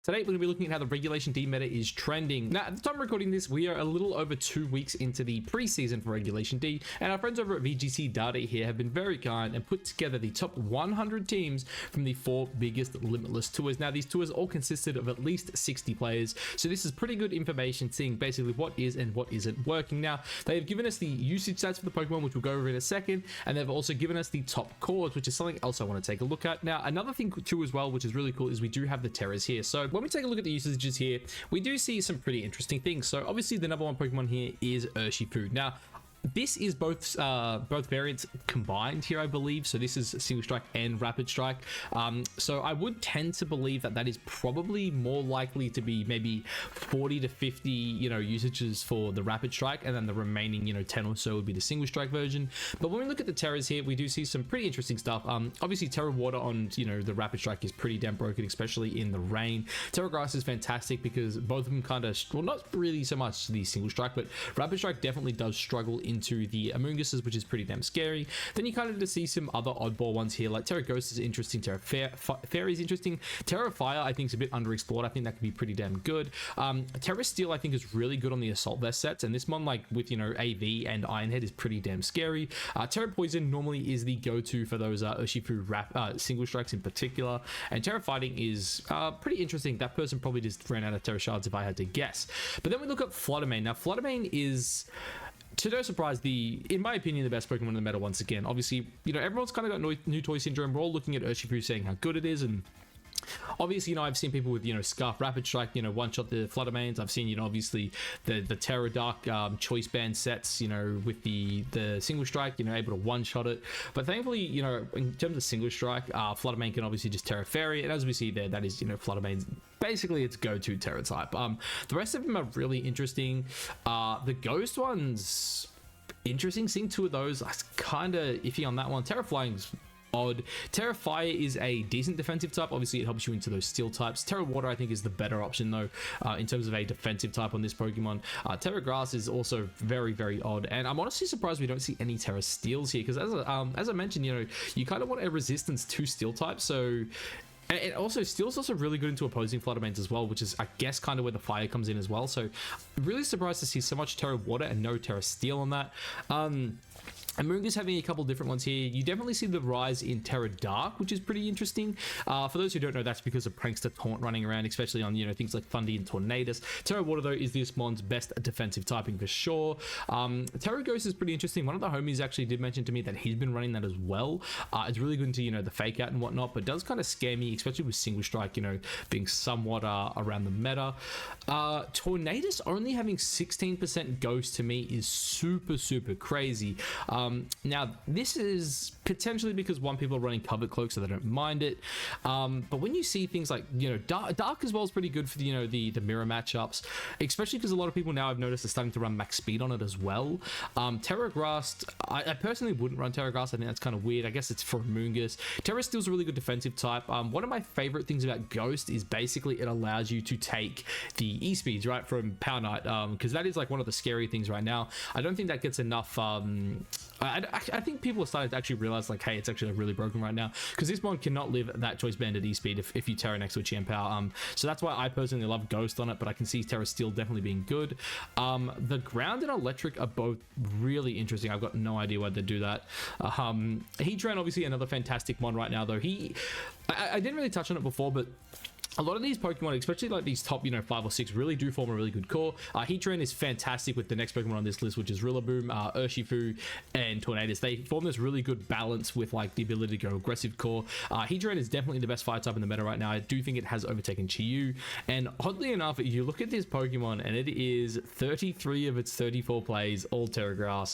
Today, we're going to be looking at how the Regulation D meta is trending. Now, at the time of recording this, we are a little over 2 weeks into the preseason for Regulation D, and our friends over at VGC Data here have been very kind and put together the top 100 teams from the 4 biggest Limitless tours. Now, these tours all consisted of at least 60 players, so this is pretty good information seeing basically what is and what isn't working. Now, they have given us the usage stats for the Pokemon, which we'll go over in a second, and they've also given us the top cores, which is something else I want to take a look at. Now, another thing too as well, which is really cool, is we do have the Terras here. So when we take a look at the usages here, we do see some pretty interesting things. So obviously the number one Pokemon here is Urshifu. Now, this is both variants combined here, I believe. So this is Single Strike and Rapid Strike. So I would tend to believe that that is probably more likely to be maybe 40 to 50, usages for the Rapid Strike, and then the remaining, 10 or so would be the Single Strike version. But when we look at the Terras here, we do see some pretty interesting stuff. Obviously Terra Water on, the Rapid Strike is pretty damn broken, especially in the rain. Terra Grass is fantastic because both of them kind of, well, not really so much the Single Strike, but Rapid Strike definitely does struggle into the Amoonguses, which is pretty damn scary. Then you kind of just see some other oddball ones here, like Terra Ghost is interesting, Terra Fairy is interesting, Terra Fire I think is a bit underexplored. I think that could be pretty damn good. Terra Steel I think is really good on the Assault Vest sets, and this one, like with AV and Iron Head, is pretty damn scary. Terra Poison normally is the go-to for those Urshifu Single Strikes in particular, and Terra Fighting is pretty interesting. That person probably just ran out of Terra Shards if I had to guess. But then we look at Fluttermane. Now Fluttermane is, to no surprise, in my opinion, the best Pokemon in the meta once again. Obviously, everyone's kind of got new toy syndrome. We're all looking at Urshifu saying how good it is, and obviously, I've seen people with, Scarf Rapid Strike, one-shot the Fluttermanes. I've seen, obviously, the Terra Dark Choice Band sets, with the Single Strike, able to one-shot it. But thankfully, in terms of Single Strike, Fluttermane can obviously just Terra Fairy. And as we see there, that is, Fluttermane's basically its go-to Terra type. The rest of them are really interesting. The Ghost ones, interesting. Seeing 2 of those, I was kind of iffy on that one. Terra Flying's odd. Terra Fire is a decent defensive type. Obviously, it helps you into those steel types. Terra Water, I think, is the better option, though, in terms of a defensive type on this Pokemon. Terra Grass is also very, very odd. And I'm honestly surprised we don't see any Terra Steels here, because as I mentioned, you kind of want a resistance to steel types. So, and also, Steel's also really good into opposing Fluttermanes as well, which is, I guess, kind of where the Fire comes in as well. So, really surprised to see so much Terra Water and no Terra Steel on that. Amoonguss having a couple different ones here. You definitely see the rise in Terra Dark, which is pretty interesting. For those who don't know, that's because of Prankster Taunt running around, especially on, things like Fundy and Tornadus. Terra Water, though, is this mon's best defensive typing for sure. Terra Ghost is pretty interesting. One of the homies actually did mention to me that he's been running that as well. It's really good into, the Fake Out and whatnot, but does kind of scare me, especially with Single Strike, being somewhat around the meta. Tornadus only having 16% Ghost to me is super, super crazy. Now, this is potentially because people are running Covered Cloak, so they don't mind it. But when you see things like, Dark as well is pretty good for the mirror matchups, especially because a lot of people now I've noticed are starting to run max speed on it as well. Terra Grass, I personally wouldn't run Terra Grass. I think that's kind of weird. I guess it's for Amoonguss. Terra Steel's a really good defensive type. One of my favorite things about Ghost is basically it allows you to take the E-speeds, right, from Power Knight, because that is like one of the scary things right now. I don't think that gets enough. I think people are starting to actually realize, like, hey, it's actually really broken right now, because this mod cannot live that Choice Band at E-speed if you Terra next to a Chien-pao. So that's why I personally love Ghost on it, but I can see Terra Steel definitely being good. The Ground and Electric are both really interesting. I've got no idea why they do that. Heatran, obviously another fantastic mod right now, though. I didn't really touch on it before, but a lot of these Pokemon, especially like these top, 5 or 6, really do form a really good core. Heatran is fantastic with the next Pokemon on this list, which is Rillaboom, Urshifu, and Tornadus. They form this really good balance with like the ability to go aggressive core. Heatran is definitely the best fire type in the meta right now. I do think it has overtaken Chi-Yu. And oddly enough, you look at this Pokemon and it is 33 of its 34 plays, all Terra Grass.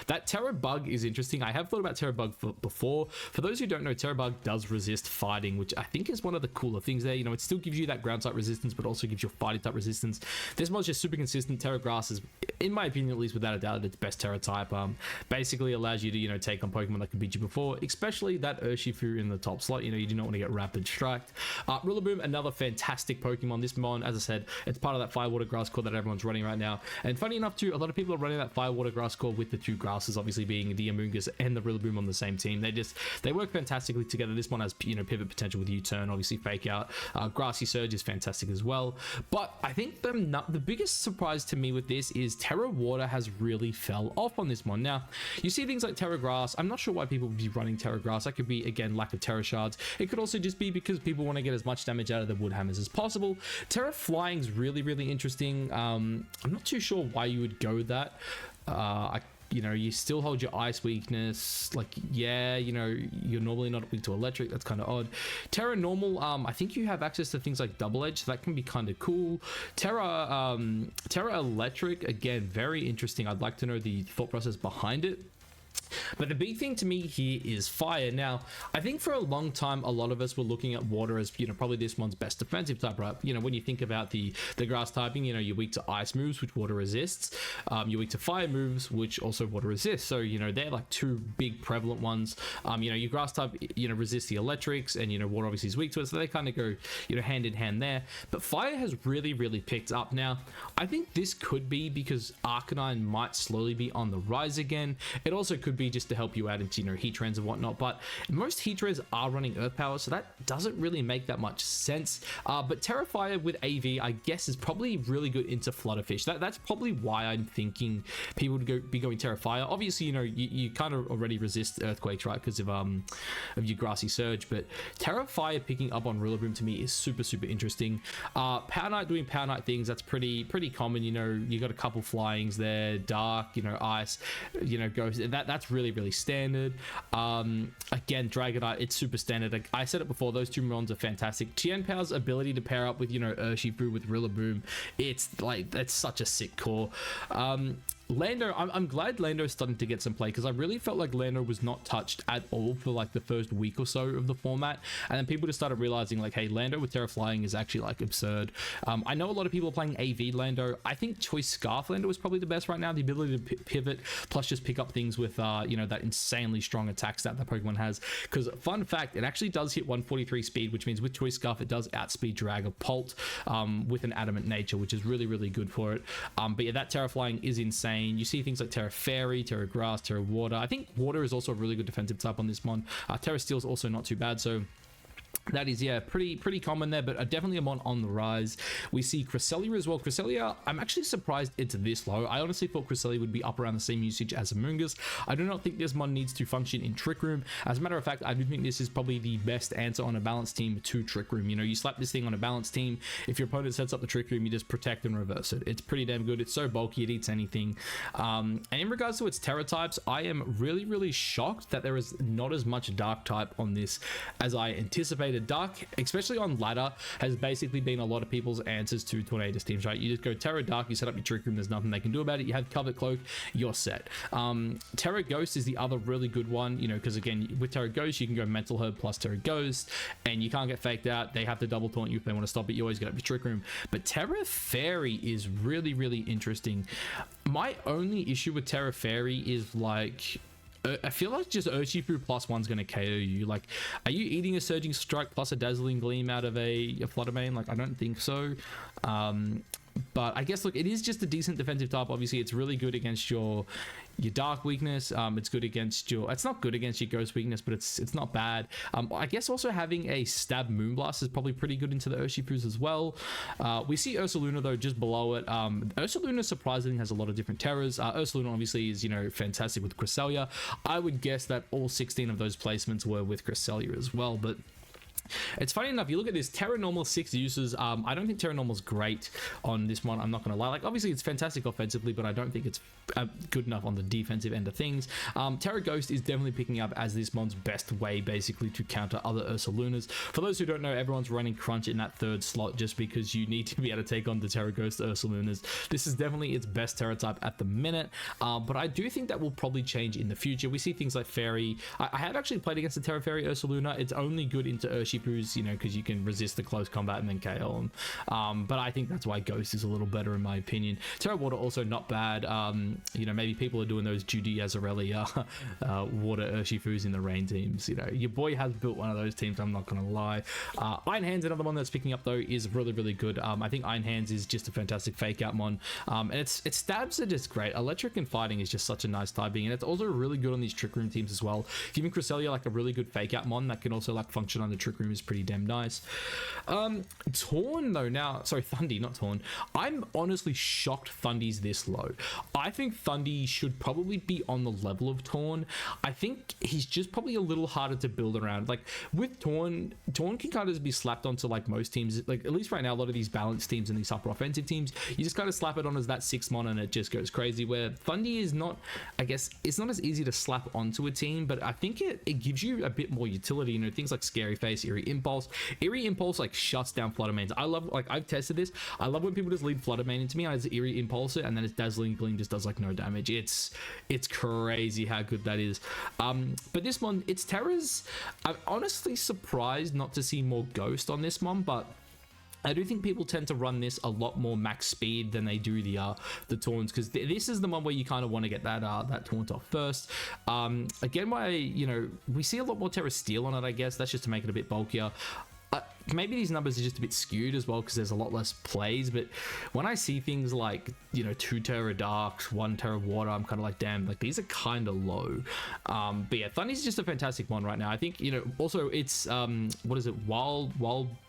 That Terra Bug is interesting. I have thought about Terra Bug before. For those who don't know, Terra Bug does resist fighting, which I think is one of the cooler things there. It still gives you that ground type resistance, but also gives you fighting type resistance. This mod's just super consistent. Terra Grass is, in my opinion, at least without a doubt, its best Terra type. Basically allows you to, take on Pokemon that can beat you before, especially that Urshifu in the top slot. You do not want to get Rapid Strike. Rillaboom, another fantastic Pokemon. This mon, as I said, it's part of that Fire Water Grass core that everyone's running right now. And funny enough, too, a lot of people are running that Fire Water Grass core with the 2 grasses, obviously being the Amoonguss and the Rillaboom on the same team. They work fantastically together. This one has, pivot potential with U-turn, obviously Fake Out. Grassy Surge is fantastic as well. But I think the biggest surprise to me with this is Terra Water has really fell off on this mon. Now, you see things like Terra Grass. I'm not sure why people would be running Terra Grass. That could be, again, lack of Terra Shards. It could also just be because people want to get as much damage out of the Wood Hammers as possible. Terra Flying is really, really interesting. I'm not too sure why you would go that. You know, you still hold your ice weakness. Like, yeah, you know, you're normally not weak to electric. That's kind of odd. Terra normal, I think you have access to things like double edge, so that can be kind of cool. Terra electric, again, very interesting. I'd like to know the thought process behind it. But the big thing to me here is fire. Now, I think for a long time, a lot of us were looking at water as, you know, probably this one's best defensive type, right? You know, when you think about the grass typing, you know, you're weak to ice moves, which water resists. You're weak to fire moves, which also water resists. So, you know, they're like two big prevalent ones. You know, your grass type, you know, resists the electrics, and, you know, water obviously is weak to it. So they kind of go, you know, hand in hand there. But fire has really, really picked up. Now, I think this could be because Arcanine might slowly be on the rise again. It also could be just to help you out into, you know, heat trends and whatnot, but most heat trends are running earth power, so that doesn't really make that much sense. But Terrafire with AV, I guess, is probably really good into Flutterfish. That's probably why I'm thinking people would be going Terrafire. Obviously, you know, you kind of already resist earthquakes, right, because of your Grassy Surge, but Terrafire picking up on Rillaboom to me is super, super interesting. Power Knight doing Power Knight things, that's pretty common. You know, you got a couple flyings there, Dark, you know, Ice, you know, Ghost. That's really, really standard. Again, Dragonite, it's super standard. I said it before, those two mons are fantastic. Chien-pao's ability to pair up with, you know, Urshifu with Rillaboom, it's like, that's such a sick core. Lando, I'm glad Lando is starting to get some play, because I really felt like Lando was not touched at all for like the first week or so of the format, and then people just started realizing like, hey, Lando with Terra Flying is actually like absurd. I know a lot of people are playing AV Lando. I think Choice Scarf Lando is probably the best right now. The ability to pivot plus just pick up things with you know, that insanely strong attack stat that Pokemon has, because fun fact, it actually does hit 143 speed, which means with Choice Scarf it does outspeed Dragapult with an adamant nature, which is really, really good for it. But yeah, that Terra Flying is insane. You see things like Terra Fairy, Terra Grass, Terra Water. I think Water is also a really good defensive type on this mon. Terra Steel is also not too bad, so that is, yeah, pretty common there, but definitely a mon on the rise. We see Cresselia as well. Cresselia, I'm actually surprised it's this low. I honestly thought Cresselia would be up around the same usage as Amoonguss. I do not think this mon needs to function in Trick Room. As a matter of fact, I do think this is probably the best answer on a balanced team to Trick Room. You know, you slap this thing on a balanced team. If your opponent sets up the Trick Room, you just protect and reverse it. It's pretty damn good. It's so bulky, it eats anything. And in regards to its Terra types, I am really, really shocked that there is not as much Dark type on this as I anticipated. Dark, especially on ladder, has basically been a lot of people's answers to Tornadus teams, right? You just go Terra Dark, you set up your Trick Room, there's nothing they can do about it. You have Cover Cloak, you're set. Terra Ghost is the other really good one, you know, because again, with Terra Ghost, you can go Mental Herb plus Terra Ghost, and you can't get faked out. They have to double taunt you if they want to stop it. You always get up your Trick Room. But Terra Fairy is really, really interesting. My only issue with Terra Fairy is like, I feel like just Urshifu plus one's going to KO you. Like, are you eating a Surging Strike plus a Dazzling Gleam out of a Fluttermane? Like, I don't think so. But I guess, look, it is just a decent defensive type. Obviously, it's really good against your Dark weakness. It's good against your... It's not good against your Ghost weakness, but it's not bad. I guess also having a Stab Moonblast is probably pretty good into the Urshifus as well. We see Ursaluna, though, just below it. Ursaluna surprisingly has a lot of different terrors. Ursaluna obviously is, you know, fantastic with Cresselia. I would guess that all 16 of those placements were with Cresselia as well, but... It's funny enough, you look at this Terra Normal 6 uses. I don't think Terra Normal's great on this one. I'm not going to lie. Like, obviously, it's fantastic offensively, but I don't think it's good enough on the defensive end of things. Terra Ghost is definitely picking up as this mon's best way, basically, to counter other Ursalunas. For those who don't know, everyone's running Crunch in that third slot just because you need to be able to take on the Terra Ghost Ursalunas. This is definitely its best Terra type at the minute, but I do think that will probably change in the future. We see things like Fairy. I have actually played against the Terra Fairy Ursaluna. It's only good into Urshifus, you know, because you can resist the close combat and then KO them. But I think that's why Ghost is a little better in my opinion. Terra Water also not bad. You know, maybe people are doing those Judy Azzarelli Water Urshifus in the rain teams. You know, your boy has built one of those teams, I'm not gonna lie. Iron Hands, another one that's picking up though, is really, really good. I think Iron Hands is just a fantastic fake out mon. And its stabs are just great. Electric and Fighting is just such a nice typing, and it's also really good on these Trick Room teams as well. Giving Cresselia like a really good fake out mon that can also like function on the Trick Room room is pretty damn nice. Torn though, now, sorry, Thundy, not Torn. I'm honestly shocked Thundy's this low. I think Thundy should probably be on the level of Torn. I think he's just probably a little harder to build around. Like with Torn can kind of be slapped onto like most teams, like at least right now, a lot of these balanced teams and these upper offensive teams, you just kind of slap it on as that 6-mon and it just goes crazy, where Thundy is not, I guess, it's not as easy to slap onto a team, but I think it gives you a bit more utility, you know, things like Scary Face, Eerie Impulse. Eerie Impulse like shuts down Flutter Mains. I love, like I've tested this, I love when people just lead Flutter Main into me, I just Eerie Impulse it, and then its Dazzling Gleam just does like no damage. It's crazy how good that is. But this mon, it's Terra's, I'm honestly surprised not to see more Ghost on this mon, but I do think people tend to run this a lot more max speed than they do the taunts, because this is the one where you kind of want to get that taunt off first. Again, why, you know, we see a lot more Terra Steel on it, I guess. That's just to make it a bit bulkier. Maybe these numbers are just a bit skewed as well because there's a lot less plays, but when I see things like, you know, 2 Terra Darks, 1 Terra Water, I'm kind of like, damn, like these are kind of low. But yeah, Thundy's just a fantastic one right now. I think, you know, also it's what is it, Wild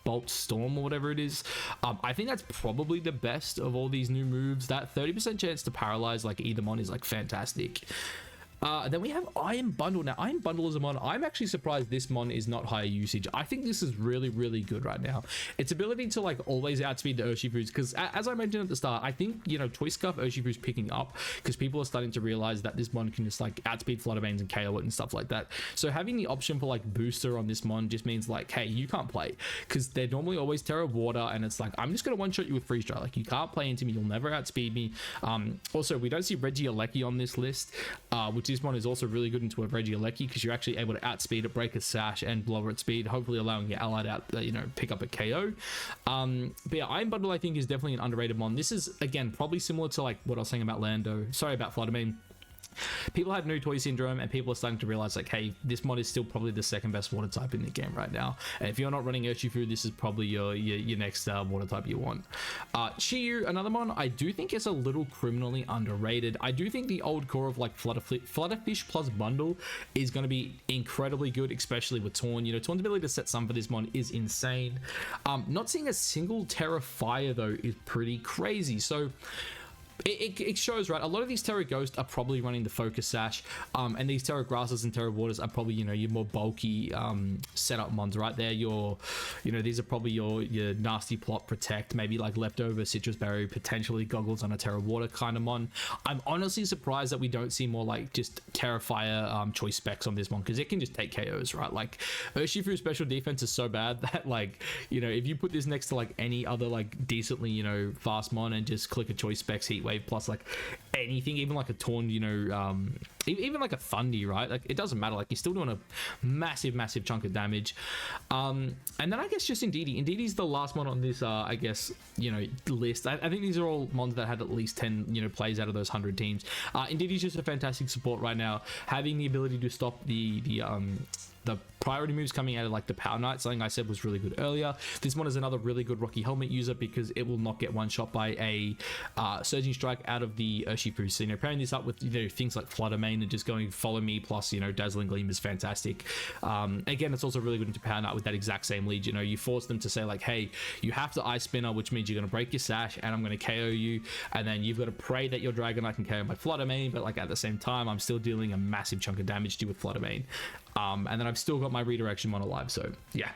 Bolt Storm or whatever it is. I think that's probably the best of all these new moves. That 30% chance to paralyze like either mon is like fantastic. Then we have Iron Bundle. Now, Iron Bundle is a mon. I'm actually surprised this mon is not higher usage. I think this is really, really good right now. Its ability to like always outspeed the Urshifus, because as I mentioned at the start, I think, you know, Toy Scuff Urshifu's picking up because people are starting to realize that this mon can just like outspeed Flutter Mains and KO it and stuff like that. So having the option for like booster on this mon just means like, hey, you can't play, because they're normally always Terra Water, and it's like, I'm just gonna one-shot you with Freeze Dry. Like, you can't play into me, you'll never outspeed me. Also, we don't see Regieleki on this list, which this one is also really good into a Regieleki, because you're actually able to outspeed it, break a sash, and lower its speed, hopefully allowing your allied out, you know, pick up a KO. But yeah, Iron Bundle I think is definitely an underrated mon. This is again probably similar to like what I was saying about Lando. Sorry about Fluttermane. People have new toy syndrome, and people are starting to realize like, hey, this mod is still probably the second best water type in the game right now, and if you're not running Urshifu, this is probably your next water type you want. Chiyu, another mon, I do think is a little criminally underrated. I do think the old core of like Flutterfish plus Bundle is going to be incredibly good, especially with Torn. You know, Torn's ability to set some for this mon is insane. Not seeing a single Terra Fire though is pretty crazy, so it shows, right? A lot of these Terra Ghosts are probably running the Focus Sash, and these Terra Grasses and Terra Waters are probably, you know, your more bulky setup mons, right? They're your, you know, these are probably your Nasty Plot, Protect, maybe like Leftover, Citrus Berry, potentially Goggles on a Terra Water kind of mon. I'm honestly surprised that we don't see more like just Terra Fire choice specs on this mon, because it can just take KOs, right? Like Urshifu's special defense is so bad that, like, you know, if you put this next to like any other like decently, you know, fast mon and just click a choice specs Heat Wave plus like anything, even like a Torn, you know, even like a Thundy, right? Like it doesn't matter, like you're still doing a massive chunk of damage. And then I guess just Indeedee is the last mon on this I guess, you know, list. I think these are all mons that had at least 10, you know, plays out of those 100 teams. Indeedee's just a fantastic support right now, having the ability to stop the priority moves coming out of like the Power Knight, something I said was really good earlier. This one is another really good Rocky Helmet user, because it will not get one shot by a Surging Strike out of the Urshifu. So, you know, pairing this up with, you know, things like Flutter Mane and just going Follow Me plus, you know, Dazzling Gleam is fantastic. Again, it's also really good into Power Knight with that exact same lead. You know, you force them to say like, hey, you have to Ice Spinner, which means you're going to break your sash and I'm going to KO you, and then you've got to pray that your Dragonite can KO my Flutter Mane, but like at the same time I'm still dealing a massive chunk of damage to you with Flutter Mane. And then I've still got my Redirection mon alive. So yeah,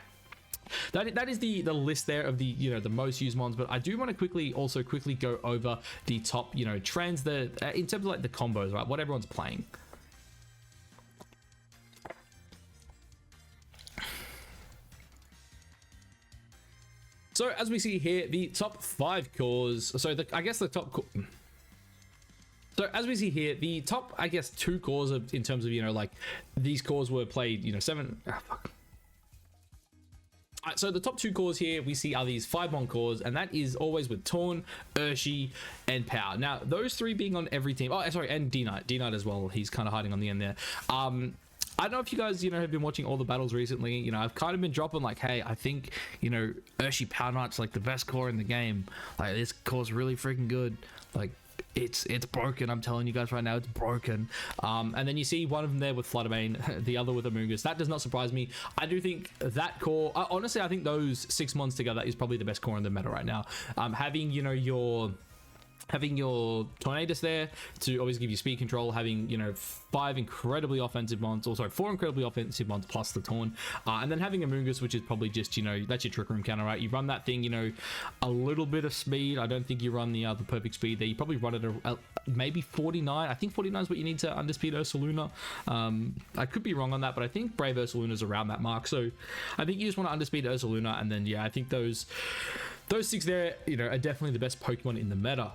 that is the list there of the, you know, the most used mons. But I do want to quickly go over the top, you know, trends that in terms of like the combos, right? What everyone's playing. So as we see here, the top 5 cores. So I guess the top. So as we see here, the top, I guess, 2 cores of, in terms of, you know, like these cores were played, you know, 7. So the top 2 cores here we see are these 5-mon cores, and that is always with Torn, Urshi, and Power. Now those 3 being on every team. Oh, sorry, and D-Knight as well. He's kind of hiding on the end there. I don't know if you guys, you know, have been watching all the battles recently. You know, I've kind of been dropping like, hey, I think, you know, Urshi Power Knight's like the best core in the game. Like this core's really freaking good. Like, it's broken. I'm telling you guys right now, it's broken. And then you see one of them there with Fluttermane, the other with Amoonguss. That does not surprise me. I do think that core, honestly, I think those 6 mons together is probably the best core in the meta right now. Having, you know, having your Tornadus there to always give you speed control, having, you know, 5 incredibly offensive mons, also 4 incredibly offensive mons plus the Torn, and then having Amoonguss, which is probably just, you know, that's your Trick Room counter, right? You run that thing, you know, a little bit of speed. I don't think you run the perfect speed there. You probably run it at maybe 49. I think 49 is what you need to underspeed Ursaluna. I could be wrong on that, but I think Brave Ursaluna is around that mark. So I think you just want to underspeed Ursaluna, and then yeah, I think those 6 there, you know, are definitely the best Pokemon in the meta.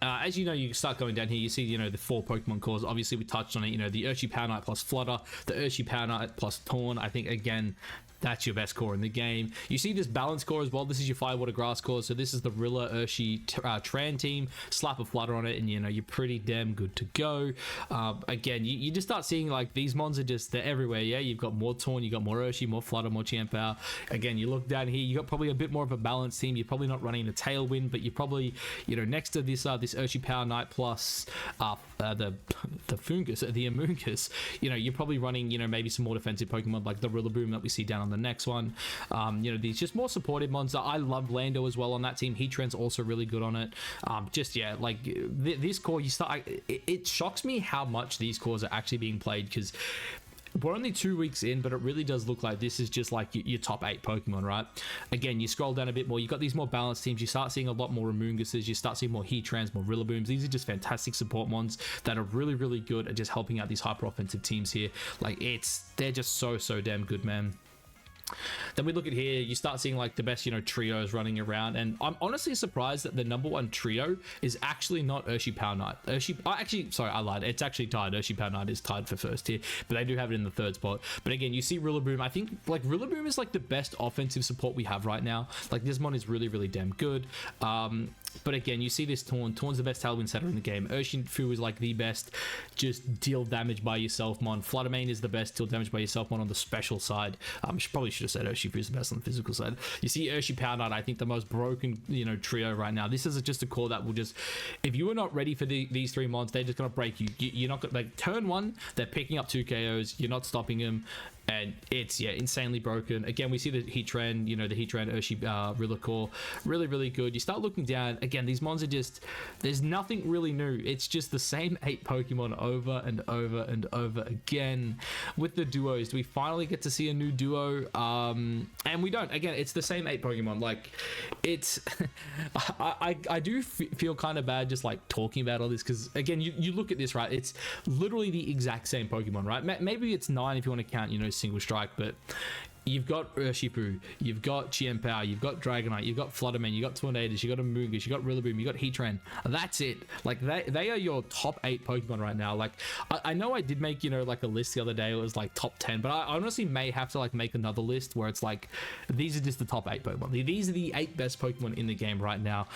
As you know, you start going down here, you see, you know, the 4 Pokemon cores. Obviously, we touched on it, you know, the Urshifu plus Flutter, the Urshifu plus Torn. I think, again, that's your best core in the game. You see this balance core as well. This is your Fire, Water, Grass core. So this is the Rilla, Urshi, Tran team. Slap a Flutter on it, and, you know, you're pretty damn good to go. Again, you just start seeing, like, these mons are just, they're everywhere, yeah? You've got more Torn, you've got more Urshi, more Flutter, more Chien-pao. Again, you look down here, you got probably a bit more of a balanced team. You're probably not running the Tailwind, but you're probably, you know, next to this Urshifu Knight plus the Fungus, the Amoonguss, you know, you're probably running, you know, maybe some more defensive Pokemon like the Rillaboom that we see down on the next one. You know, these just more supportive mons. I love Lando as well on that team. Heatran's also really good on it. Just, yeah, like this core, you start, it shocks me how much these cores are actually being played, because we're only 2 weeks in, but it really does look like this is just like your top 8 Pokemon, right? Again, you scroll down a bit more, you've got these more balanced teams. You start seeing a lot more Amoongusses, you start seeing more Heatrans, more Rillabooms. These are just fantastic support mons that are really, really good at just helping out these hyper offensive teams here. Like, they're just so damn good, man. Then we look at here, you start seeing like the best, you know, trios running around, and I'm honestly surprised that the #1 trio is actually not Urshifu Knight. Actually, sorry, I lied. It's actually tied. Urshifu Knight is tied for first here, but they do have it in the 3rd spot. But again, you see Rillaboom. I think like Rillaboom is like the best offensive support we have right now. Like, this mon is really, really damn good. But again, you see this Torn. Torn's the best Tailwind setter in the game. Urshifu is like the best just deal damage by yourself mon. Fluttermane is the best deal damage by yourself mon on the special side. Probably should have said Urshifu is the best on the physical side. You see Urshifu Knight, I think the most broken, you know, trio right now. This is just a core that will just, if you are not ready for these 3 mons, they're just gonna break you. You're not gonna, like, turn 1, they're picking up 2 KOs. You're not stopping them. And it's, yeah, insanely broken. Again, we see the Heatran, you know, the Heatran Urshi Rilla core, really, really good. You start looking down, again, these mons are just, there's nothing really new. It's just the same 8 Pokemon over and over and over again. With the duos, do we finally get to see a new duo? And we don't. Again, it's the same 8 Pokemon. Like, it's, I do feel kind of bad just like talking about all this, because again, you look at this, right? It's literally the exact same Pokemon, right? Maybe it's 9 if you want to count, you know, single strike, but you've got Urshifu, you've got Chien-pao, you've got Dragonite, you've got Fluttermane, you've got Tornadus, you've got Amoonguss, you've got Rillaboom, you've got Heatran. That's it. Like, they are your top 8 Pokemon right now. Like, I know I did make, you know, like a list the other day. It was like top 10, but I honestly may have to like make another list where it's like, these are just the top 8 Pokemon. These are the 8 best Pokemon in the game right now.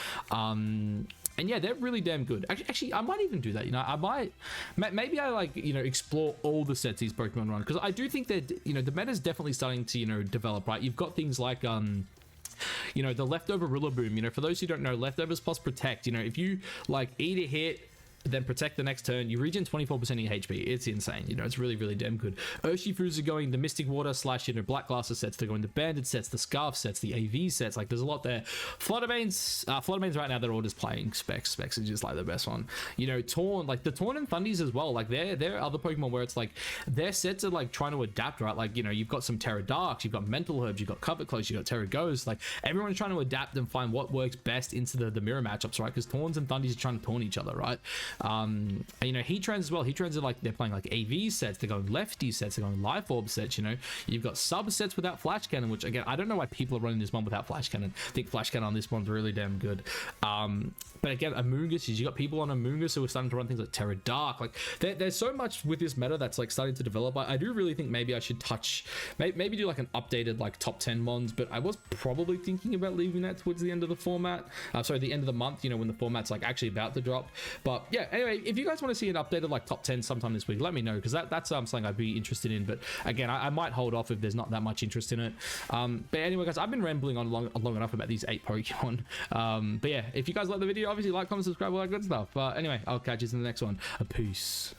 And yeah, they're really damn good. Actually, I might even do that. You know, maybe I like, you know, explore all the sets these Pokemon run, because I do think that, you know, the meta is definitely starting to, you know, develop, right? You've got things like, you know, the leftover Rillaboom. You know, for those who don't know, leftovers plus protect. You know, if you like eat a hit, then protect the next turn, you regen 24% of your HP. It's insane, you know, it's really, really damn good. Urshifus are going the Mystic Water / you know, Black Glasses sets. They're going the Banded sets, the Scarf sets, the AV sets. Like, there's a lot there. Fluttermanes right now, they're all just playing Specs. Specs is just like the best one. You know, Torn, like the Torn and Thundies as well. Like, they're other Pokemon where it's like their sets are like trying to adapt, right? Like, you know, you've got some Terra Darks, you've got Mental Herbs, you've got Covet Close, you've got Terra Ghosts. Like, everyone's trying to adapt and find what works best into the mirror matchups, right? Because Torns and Thundies are trying to taunt each other, right? And, you know, Heatrans as well. Heatrans are like, they're playing like AV sets, they're going lefty sets, they're going Life Orb sets, you know. You've got sub sets without Flash Cannon, which again, I don't know why people are running this one without Flash Cannon. I think Flash Cannon on this one's really damn good. But again, Amoonguss, you got people on Amoonguss who are starting to run things like Terra Dark. Like, there's so much with this meta that's like starting to develop. I do really think maybe I should maybe do like an updated like top 10 mons, but I was probably thinking about leaving that towards the end of the format. Sorry, the end of the month, you know, when the format's like actually about to drop. But yeah, yeah, anyway, if you guys want to see an updated like top 10 sometime this week, let me know, because that's something I'd be interested in. But again, I might hold off if there's not that much interest in it. But anyway, guys, I've been rambling on long enough about these 8 Pokemon. But yeah, if you guys like the video, obviously like, comment, subscribe, all that good stuff. But anyway, I'll catch you in the next one. Peace.